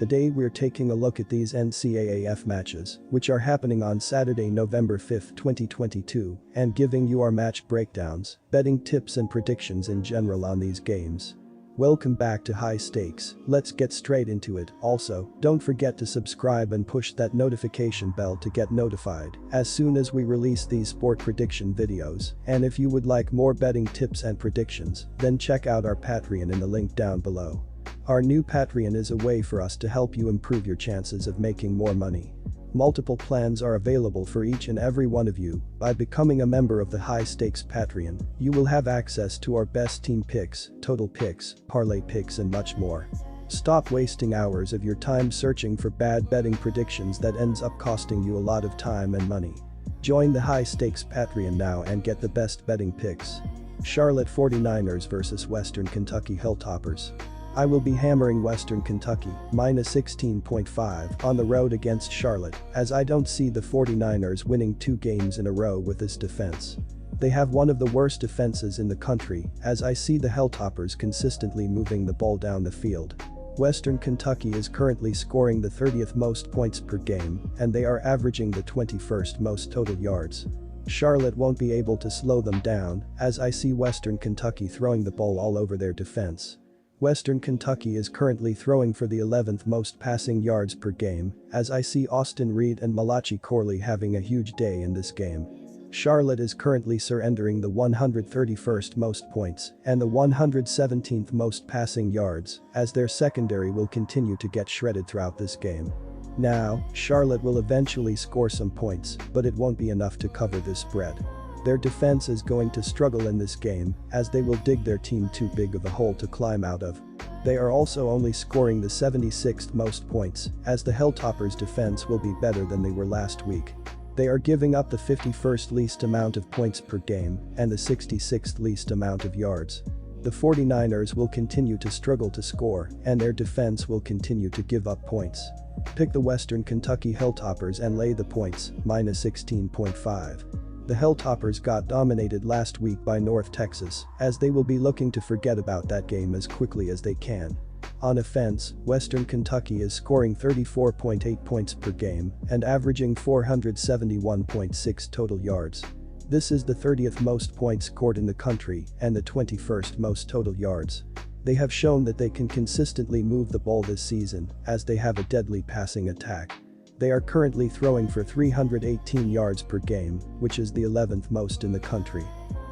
Today we're taking a look at these NCAAF matches, which are happening on Saturday, November 5, 2022, and giving you our match breakdowns, betting tips and predictions in general on these games. Welcome back to High Stakes, let's get straight into it. Also, don't forget to subscribe and push that notification bell to get notified as soon as we release these sport prediction videos, and if you would like more betting tips and predictions, then check out our Patreon in the link down below. Our new Patreon is a way for us to help you improve your chances of making more money. Multiple plans are available for each and every one of you. By becoming a member of the High Stakes Patreon, you will have access to our best team picks, total picks, parlay picks and much more. Stop wasting hours of your time searching for bad betting predictions that ends up costing you a lot of time and money. Join the High Stakes Patreon now and get the best betting picks. Charlotte 49ers vs Western Kentucky Hilltoppers. I will be hammering Western Kentucky, minus 16.5 on the road against Charlotte, as I don't see the 49ers winning 2 games in a row with this defense. They have one of the worst defenses in the country, as I see the Hilltoppers consistently moving the ball down the field. Western Kentucky is currently scoring the 30th most points per game, and they are averaging the 21st most total yards. Charlotte won't be able to slow them down, as I see Western Kentucky throwing the ball all over their defense. Western Kentucky is currently throwing for the 11th most passing yards per game, as I see Austin Reed and Malachi Corley having a huge day in this game. Charlotte is currently surrendering the 131st most points and the 117th most passing yards, as their secondary will continue to get shredded throughout this game. Now, Charlotte will eventually score some points, but it won't be enough to cover this spread. Their defense is going to struggle in this game, as they will dig their team too big of a hole to climb out of. They are also only scoring the 76th most points, as the Hilltoppers' defense will be better than they were last week. They are giving up the 51st least amount of points per game and the 66th least amount of yards. The 49ers will continue to struggle to score, and their defense will continue to give up points. Pick the Western Kentucky Hilltoppers and lay the points, minus 16.5. The Hilltoppers got dominated last week by North Texas, as they will be looking to forget about that game as quickly as they can. On offense, Western Kentucky is scoring 34.8 points per game and averaging 471.6 total yards. This is the 30th most points scored in the country and the 21st most total yards. They have shown that they can consistently move the ball this season, as they have a deadly passing attack. They are currently throwing for 318 yards per game, which is the 11th most in the country.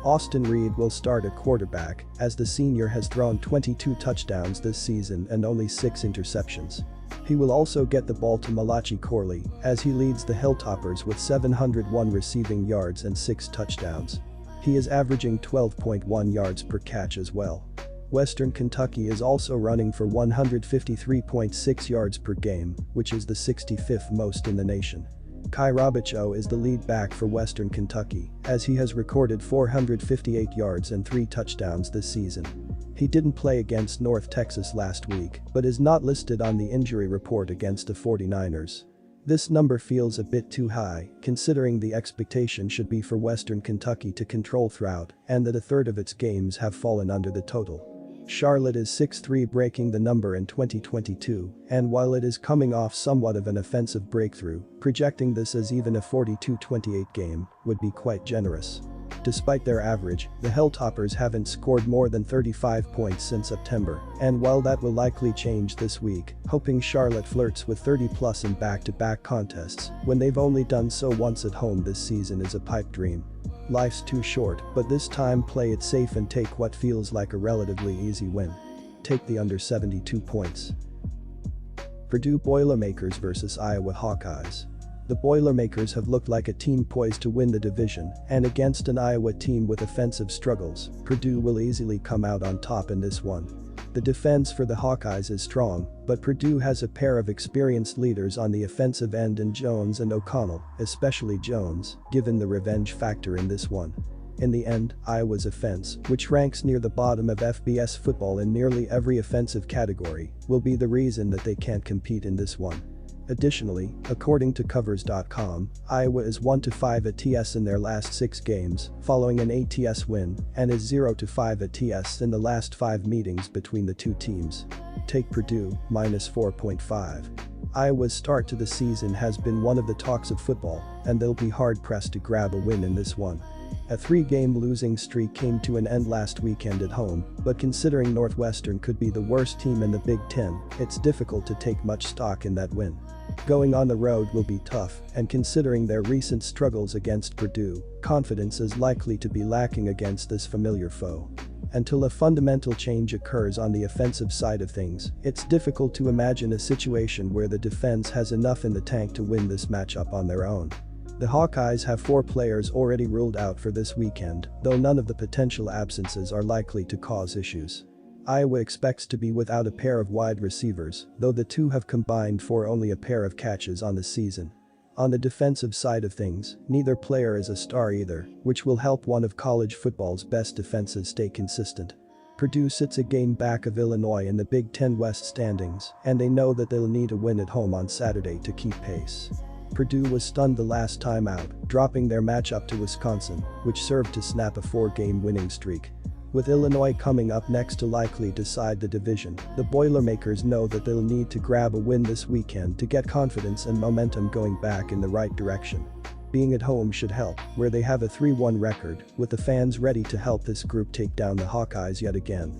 Austin Reed will start at quarterback, as the senior has thrown 22 touchdowns this season and only 6 interceptions. He will also get the ball to Malachi Corley, as he leads the Hilltoppers with 701 receiving yards and 6 touchdowns. He is averaging 12.1 yards per catch as well. Western Kentucky is also running for 153.6 yards per game, which is the 65th most in the nation. Kai Robichaux is the lead back for Western Kentucky, as he has recorded 458 yards and 3 touchdowns this season. He didn't play against North Texas last week, but is not listed on the injury report against the 49ers. This number feels a bit too high, considering the expectation should be for Western Kentucky to control throughout, and that a third of its games have fallen under the total. Charlotte is 6-3 breaking the number in 2022, and while it is coming off somewhat of an offensive breakthrough, projecting this as even a 42-28 game would be quite generous. Despite their average, the Hilltoppers haven't scored more than 35 points since September, and while that will likely change this week, hoping Charlotte flirts with 30+ in back-to-back contests when they've only done so once at home this season is a pipe dream. Life's too short, but this time play it safe and take what feels like a relatively easy win. Take the under 72 points. Purdue Boilermakers vs Iowa Hawkeyes. The Boilermakers have looked like a team poised to win the division, and against an Iowa team with offensive struggles, Purdue will easily come out on top in this one. The defense for the Hawkeyes is strong, but Purdue has a pair of experienced leaders on the offensive end in Jones and O'Connell, especially Jones, given the revenge factor in this one. In the end, Iowa's offense, which ranks near the bottom of FBS football in nearly every offensive category, will be the reason that they can't compete in this one. Additionally, according to covers.com, Iowa is 1-5 at TS in their last 6 games, following an ATS win, and is 0-5 at TS in the last 5 meetings between the two teams. Take Purdue, -4.5. Iowa's start to the season has been one of the talks of football, and they'll be hard-pressed to grab a win in this one. A 3-game losing streak came to an end last weekend at home, but considering Northwestern could be the worst team in the Big Ten, it's difficult to take much stock in that win. Going on the road will be tough, and considering their recent struggles against Purdue, confidence is likely to be lacking against this familiar foe. Until a fundamental change occurs on the offensive side of things, it's difficult to imagine a situation where the defense has enough in the tank to win this matchup on their own. The Hawkeyes have 4 players already ruled out for this weekend, though none of the potential absences are likely to cause issues. Iowa expects to be without a pair of wide receivers, though the two have combined for only a pair of catches on the season. On the defensive side of things, neither player is a star either, which will help one of college football's best defenses stay consistent. Purdue sits a game back of Illinois in the Big Ten West standings, and they know that they'll need a win at home on Saturday to keep pace. Purdue was stunned the last time out, dropping their matchup to Wisconsin, which served to snap a 4-game winning streak. With Illinois coming up next to likely decide the division, the Boilermakers know that they'll need to grab a win this weekend to get confidence and momentum going back in the right direction. Being at home should help, where they have a 3-1 record, with the fans ready to help this group take down the Hawkeyes yet again.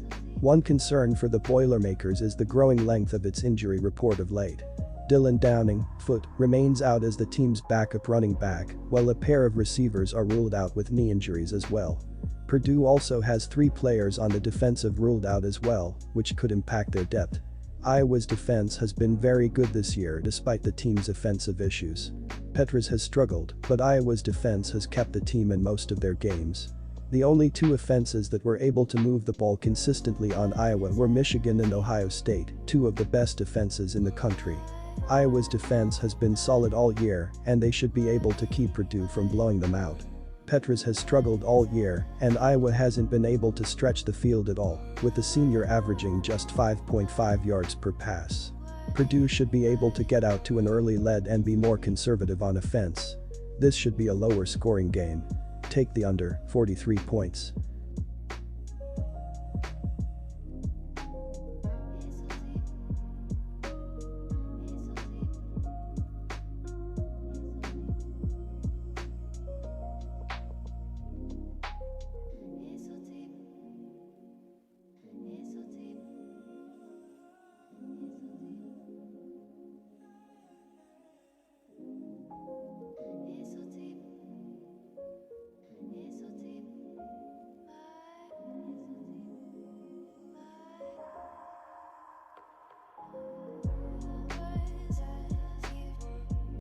One concern for the Boilermakers is the growing length of its injury report of late. Dylan Downing, foot, remains out as the team's backup running back, while a pair of receivers are ruled out with knee injuries as well. Purdue also has 3 players on the defensive ruled out as well, which could impact their depth. Iowa's defense has been very good this year despite the team's offensive issues. Petras has struggled, but Iowa's defense has kept the team in most of their games. The only 2 offenses that were able to move the ball consistently on Iowa were Michigan and Ohio State, 2 of the best defenses in the country. Iowa's defense has been solid all year, and they should be able to keep Purdue from blowing them out. Petras has struggled all year, and Iowa hasn't been able to stretch the field at all, with the senior averaging just 5.5 yards per pass. Purdue should be able to get out to an early lead and be more conservative on offense. This should be a lower scoring game. Take the under, 43 points.